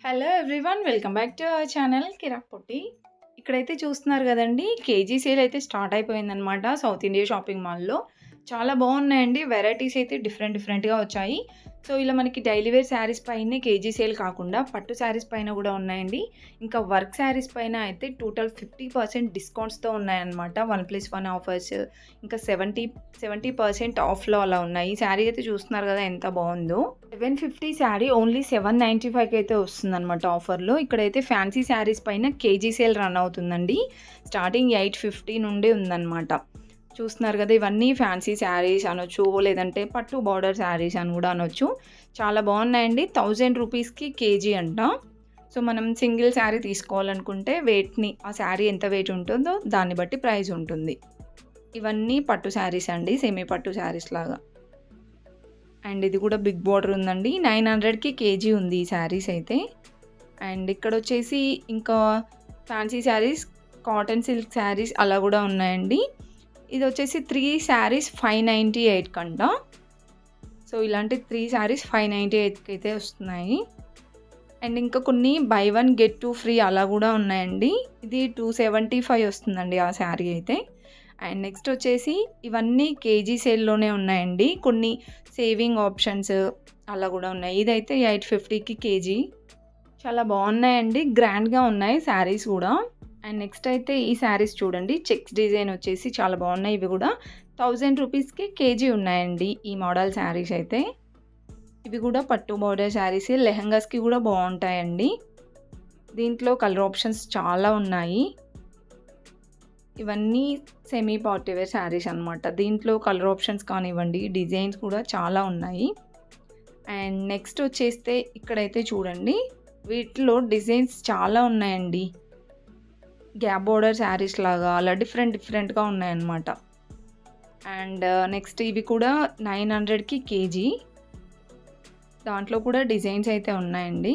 Hello everyone welcome back to our channel Kirak Potti. ఇక్కడైతే చూస్తున్నారు కదండి, కేజీ సేల్ అయితే స్టార్ట్ అయిపోయిందనమాట సౌత్ ఇండియా షాపింగ్ మాల్లో. చాలా బాగున్నాయండి, వెరైటీస్ అయితే డిఫరెంట్గా వచ్చాయి. సో ఇలా మనకి డైలీ వేర్ శారీస్ పైనే కేజీ సేల్ కాకుండా పట్టు శారీస్ పైన కూడా ఉన్నాయండి. ఇంకా వర్క్ శారీస్ పైన అయితే టోటల్ 50% డిస్కౌంట్స్తో ఉన్నాయన్నమాట. 1+1 ఆఫర్స్, ఇంకా 70% ఆఫ్లో అలా ఉన్నాయి. ఈ శారీ అయితే చూస్తున్నారు కదా ఎంత బాగుందో. 750 శారీ ఓన్లీ 795కి అయితే వస్తుందన్నమాట ఆఫర్లో. ఇక్కడైతే ఫ్యాన్సీ శారీస్ పైన కేజీ సేల్ రన్ అవుతుందండి. స్టార్టింగ్ 850 నుండి ఉందన్నమాట. చూస్తున్నారు కదా, ఇవన్నీ ఫ్యాన్సీ శారీస్ అనొచ్చు, లేదంటే పట్టు బార్డర్ శారీస్ అని కూడా అనొచ్చు. చాలా బాగున్నాయండి. 1000 రూపీస్కి కేజీ అంట. సో మనం సింగిల్ శారీ తీసుకోవాలనుకుంటే వెయిట్ని, ఆ శారీ ఎంత వెయిట్ ఉంటుందో దాన్ని బట్టి ప్రైస్ ఉంటుంది. ఇవన్నీ పట్టు శారీస్ అండి, సెమీ పట్టు శారీస్ లాగా. అండ్ ఇది కూడా బిగ్ బార్డర్ ఉందండి. 900కి కేజీ ఉంది ఈ శారీస్ అయితే. అండ్ ఇక్కడ వచ్చేసి ఇంకా fancy saris, cotton silk saris అలా కూడా ఉన్నాయండి. ఇది వచ్చేసి 3 శారీస్ 598 కంట. సో ఇలాంటి 3 శారీస్ 598కి అయితే వస్తున్నాయి. అండ్ ఇంకా కొన్ని బై 1 గెట్ 2 ఫ్రీ అలా కూడా ఉన్నాయండి. ఇది 275 వస్తుందండి ఆ శారీ అయితే. అండ్ నెక్స్ట్ వచ్చేసి ఇవన్నీ కేజీ సేల్లోనే ఉన్నాయండి. కొన్ని సేవింగ్ ఆప్షన్స్ అలా కూడా ఉన్నాయి. ఇదైతే 850కి కేజీ. చాలా బాగున్నాయండి, గ్రాండ్గా ఉన్నాయి శారీస్ కూడా. అండ్ నెక్స్ట్ అయితే ఈ శారీస్ చూడండి, చెక్స్ డిజైన్ వచ్చేసి చాలా బాగున్నాయి. ఇవి కూడా 1000 రూపీస్కి కేజీ ఉన్నాయండి ఈ మోడల్ శారీస్ అయితే. ఇవి కూడా పట్టు బార్డర్ శారీస్, లెహంగాస్కి కూడా బాగుంటాయండి. దీంట్లో కలర్ ఆప్షన్స్ చాలా ఉన్నాయి. ఇవన్నీ సెమీ పార్టీవేర్ శారీస్ అనమాట. దీంట్లో కలర్ ఆప్షన్స్ కానివ్వండి, డిజైన్స్ కూడా చాలా ఉన్నాయి. అండ్ నెక్స్ట్ వచ్చేస్తే ఇక్కడైతే చూడండి, వీటిలో డిజైన్స్ చాలా ఉన్నాయండి. గ్యాప్ బోర్డర్ శారీస్ లాగా అలా డిఫరెంట్గా ఉన్నాయన్నమాట. అండ్ నెక్స్ట్ ఇవి కూడా 900కి కేజీ. దాంట్లో కూడా డిజైన్స్ అయితే ఉన్నాయండి.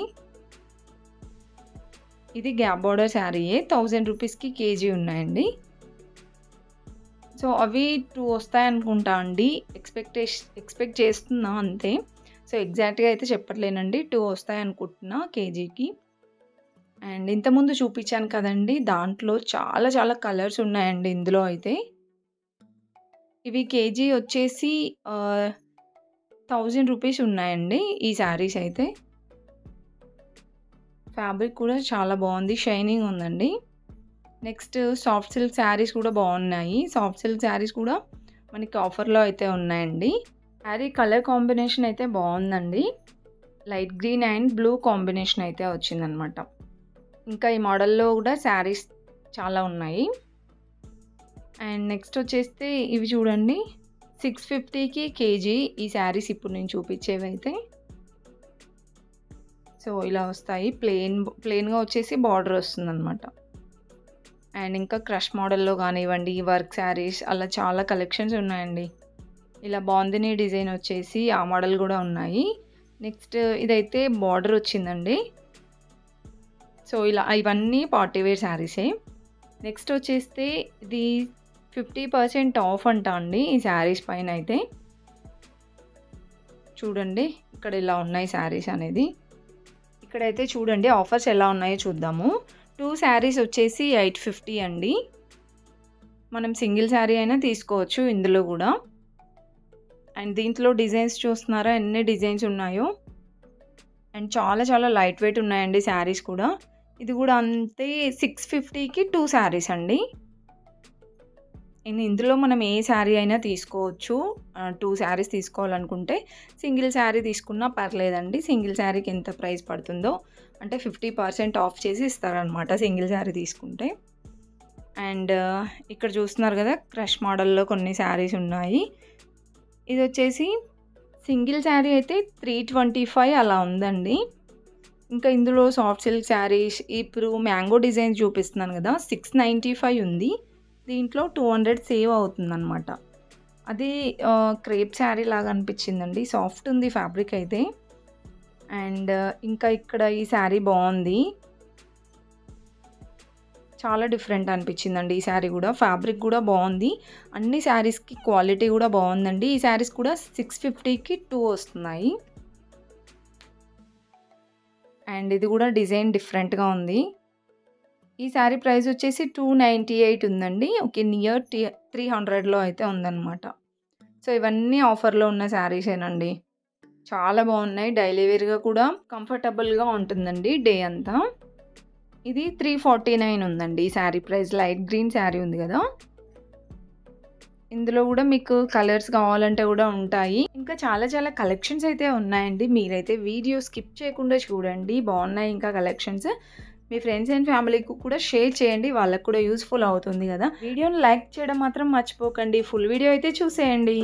ఇది గ్యాప్ బోర్డర్ శారీయే, 1000 రూపీస్కి కేజీ ఉన్నాయండి. సో అవి 2 వస్తాయనుకుంటా అండి, ఎక్స్పెక్ట్ చేస్తున్నా అంతే. సో ఎగ్జాక్ట్గా అయితే చెప్పట్లేనండి, 2 వస్తాయనుకుంటున్నా కేజీకి. అండ్ ఇంతకుముందు చూపించాను కదండి, దాంట్లో చాలా కలర్స్ ఉన్నాయండి ఇందులో అయితే. ఇవి కేజీ వచ్చేసి 1000 రూపీస్ ఉన్నాయండి ఈ శారీస్ అయితే. ఫ్యాబ్రిక్ కూడా చాలా బాగుంది, షైనింగ్ ఉందండి. నెక్స్ట్ సాఫ్ట్ సిల్క్ శారీస్ కూడా బాగున్నాయి. సాఫ్ట్ సిల్క్ శారీస్ కూడా మనకి ఆఫర్లో అయితే ఉన్నాయండి. శారీ కలర్ కాంబినేషన్ అయితే బాగుందండి. Light green and blue combination అయితే వచ్చిందనమాట. ఇంకా ఈ మోడల్లో కూడా శారీస్ చాలా ఉన్నాయి. అండ్ నెక్స్ట్ వచ్చేస్తే ఇవి చూడండి, 650కి కేజీ ఈ శారీస్ ఇప్పుడు నేను చూపించేవి అయితే. సో ఇలా వస్తాయి, ప్లెయిన్గా వచ్చేసి బార్డర్ వస్తుందన్నమాట. అండ్ ఇంకా క్రష్ మోడల్లో కానివ్వండి, వర్క్ శారీస్ అలా చాలా కలెక్షన్స్ ఉన్నాయండి. ఇలా బాందిని డిజైన్ వచ్చేసి ఆ మోడల్ కూడా ఉన్నాయి. నెక్స్ట్ ఇదైతే బార్డర్ వచ్చిందండి. సో ఇలా ఇవన్నీ పార్టీవేర్ శారీసే. నెక్స్ట్ వచ్చేస్తే ఇది 50% ఆఫ్ అంట అండి ఈ శారీస్ పైన అయితే. చూడండి ఇక్కడ ఇలా ఉన్నాయి శారీస్ అనేది. ఇక్కడైతే చూడండి ఆఫర్స్ ఎలా ఉన్నాయో చూద్దాము. 2 శారీస్ వచ్చేసి 850 అండి. మనం సింగిల్ శారీ అయినా తీసుకోవచ్చు ఇందులో కూడా. అండ్ దీంట్లో డిజైన్స్ చూస్తున్నారా ఎన్ని డిజైన్స్ ఉన్నాయో. అండ్ చాలా లైట్ వెయిట్ ఉన్నాయండి శారీస్ కూడా. ఇది కూడా అంతే, 650కి 2 శారీస్ అండి. ఇందులో మనం ఏ శారీ అయినా తీసుకోవచ్చు. 2 శారీస్ తీసుకోవాలనుకుంటే సింగిల్ శారీ తీసుకున్నా పర్లేదండి. సింగిల్ శారీకి ఎంత ప్రైస్ పడుతుందో అంటే 50% ఆఫ్ చేసి ఇస్తారనమాట సింగిల్ శారీ తీసుకుంటే. అండ్ ఇక్కడ చూస్తున్నారు కదా, క్రష్ మోడల్లో కొన్ని శారీస్ ఉన్నాయి. ఇది వచ్చేసి సింగిల్ శారీ అయితే 325 అలా ఉందండి. ఇంకా ఇందులో సాఫ్ట్ సిల్క్ శారీస్, ఇప్పుడు మ్యాంగో డిజైన్ చూపిస్తున్నాను కదా, 695 ఉంది. దీంట్లో 200 సేవ్ అవుతుందన్నమాట. అది క్రేప్ శారీ లాగా అనిపించిందండి, సాఫ్ట్ ఉంది ఫ్యాబ్రిక్ అయితే. అండ్ ఇంకా ఇక్కడ ఈ శారీ బాగుంది, చాలా డిఫరెంట్ అనిపించిందండి ఈ శారీ కూడా. ఫ్యాబ్రిక్ కూడా బాగుంది, అన్ని శారీస్కి క్వాలిటీ కూడా బాగుందండి. ఈ శారీస్ కూడా 650కి 2 వస్తున్నాయి. అండ్ ఇది కూడా డిజైన్ డిఫరెంట్‌గా ఉంది. ఈ శారీ ప్రైస్ వచ్చేసి 298 ఉందండి. ఓకే. నియర్ 300లో అయితే ఉందన్నమాట. సో, ఇవన్నీ ఆఫర్‌లో ఉన్న శారీసేనండి. చాలా బాగున్నాయి. డైలీ వేర్‌గా కూడా కంఫర్టబుల్‌గా ఉంటుందండి డే అంతా. ఇది 349 ఉందండి. ఈ sari price light green sari ఉంది కదా! ఇందులో కూడా మీకు కలర్స్ కావాలంటే కూడా ఉంటాయి. ఇంకా చాలా చాలా కలెక్షన్స్ అయితే ఉన్నాయండి. మీరైతే వీడియో స్కిప్ చేయకుండా చూడండి. బాగున్నాయి ఇంకా కలెక్షన్స్. మీ ఫ్రెండ్స్ అండ్ ఫ్యామిలీకి కూడా షేర్ చేయండి. వాళ్ళకి కూడా యూజ్‌ఫుల్ అవుతుంది కదా! వీడియోని లైక్ చేయడం మాత్రం మర్చిపోకండి. ఫుల్ వీడియో అయితే చూసేయండి.